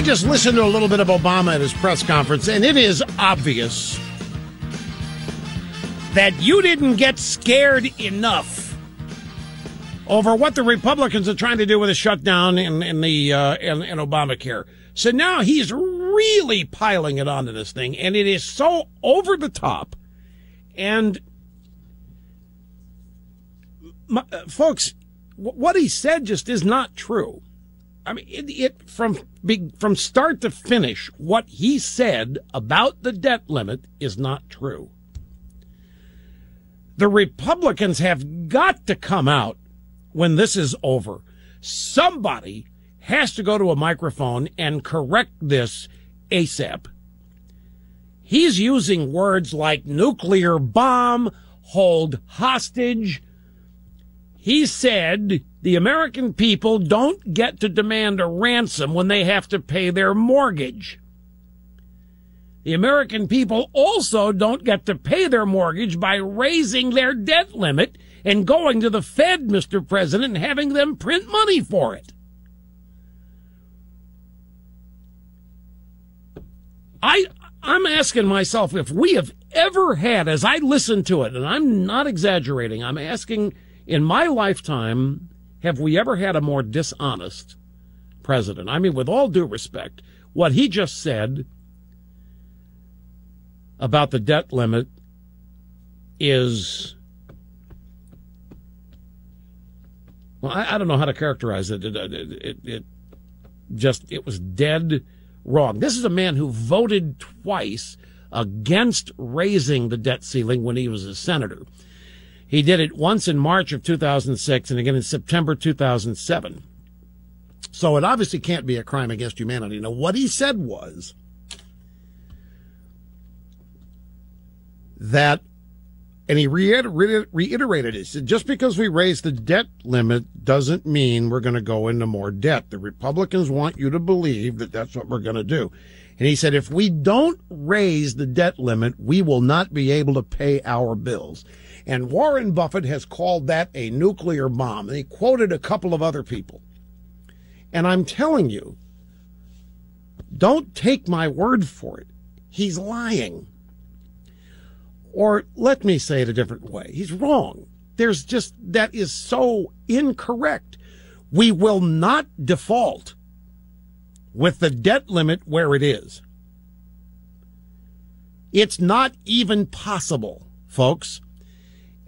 just listened to a little bit of Obama at his press conference, and it is obvious that you didn't get scared enough over what the Republicans are trying to do with the shutdown in Obamacare. So now he's really piling it onto this thing, and it is so over the top. And folks, what he said just is not true. I mean, from start to finish, what he said about the debt limit is not true. The Republicans have got to come out when this is over. Somebody has to go to a microphone and correct this a-sap. He's using words like nuclear bomb, hold hostage. He said the American people don't get to demand a ransom when they have to pay their mortgage. The American people also don't get to pay their mortgage by raising their debt limit and going to the Fed, Mr. President, and having them print money for it. I'm asking myself if we have ever had, as I listen to it, and I'm not exaggerating, I'm asking, in my lifetime, have we ever had a more dishonest president? I mean, with all due respect, what he just said about the debt limit is, well, I don't know how to characterize it. It was dead wrong. This is a man who voted twice against raising the debt ceiling when he was a senator. He did it once in March of 2006 and again in September 2007. So it obviously can't be a crime against humanity. Now, what he said was that, and he reiterated it, he said, just because we raise the debt limit doesn't mean we're going to go into more debt. The Republicans want you to believe that that's what we're going to do. And he said, if we don't raise the debt limit, we will not be able to pay our bills. And Warren Buffett has called that a nuclear bomb. And he quoted a couple of other people. And I'm telling you, don't take my word for it. He's lying. Or let me say it a different way. He's wrong. That is so incorrect. We will not default with the debt limit where it is. It's not even possible, folks.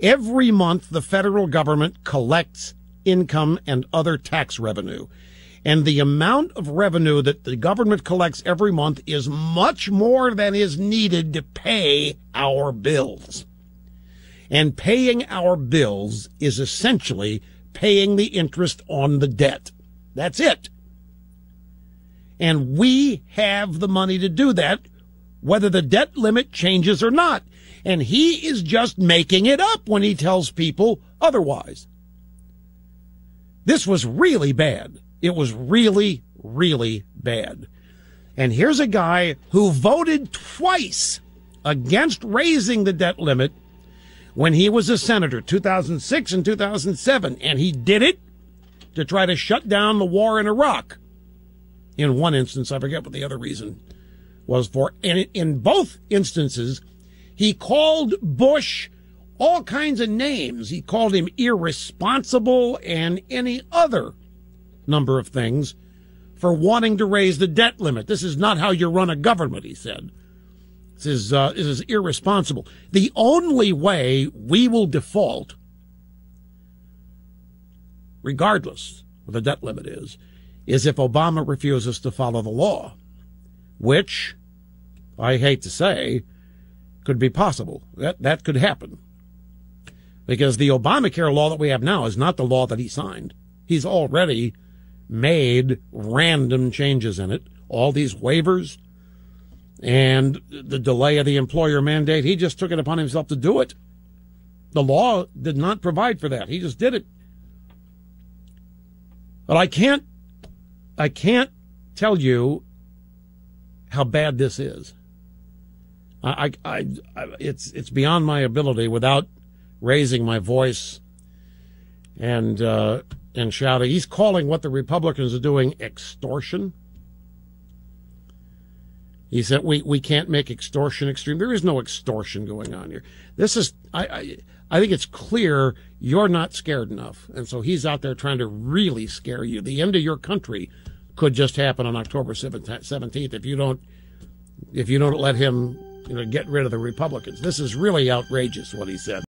Every month, the federal government collects income and other tax revenue. And the amount of revenue that the government collects every month is much more than is needed to pay our bills. And paying our bills is essentially paying the interest on the debt. That's it. And we have the money to do that, whether the debt limit changes or not. And he is just making it up when he tells people otherwise. This was really bad. It was really, really bad. And here's a guy who voted twice against raising the debt limit when he was a senator, 2006 and 2007. And he did it to try to shut down the war in Iraq. In one instance, I forget what the other reason was for. And in both instances, he called Bush all kinds of names. He called him irresponsible and any other number of things for wanting to raise the debt limit. This is not how you run a government, he said. This is irresponsible. The only way we will default, regardless what the debt limit is if Obama refuses to follow the law, which, I hate to say, could be possible. That could happen. Because the Obamacare law that we have now is not the law that he signed. He's already made random changes in it, all these waivers and the delay of the employer mandate. He just took it upon himself to do it. The law did not provide for that. He just did it. But I can't tell you how bad this is. It's beyond my ability without raising my voice and shouting. He's calling what the Republicans are doing extortion. He said, we can't make extortion extreme. There is no extortion going on here. This is, I think it's clear you're not scared enough. And so he's out there trying to really scare you. The end of your country could just happen on October 17th if you don't let him, get rid of the Republicans. This is really outrageous what he said.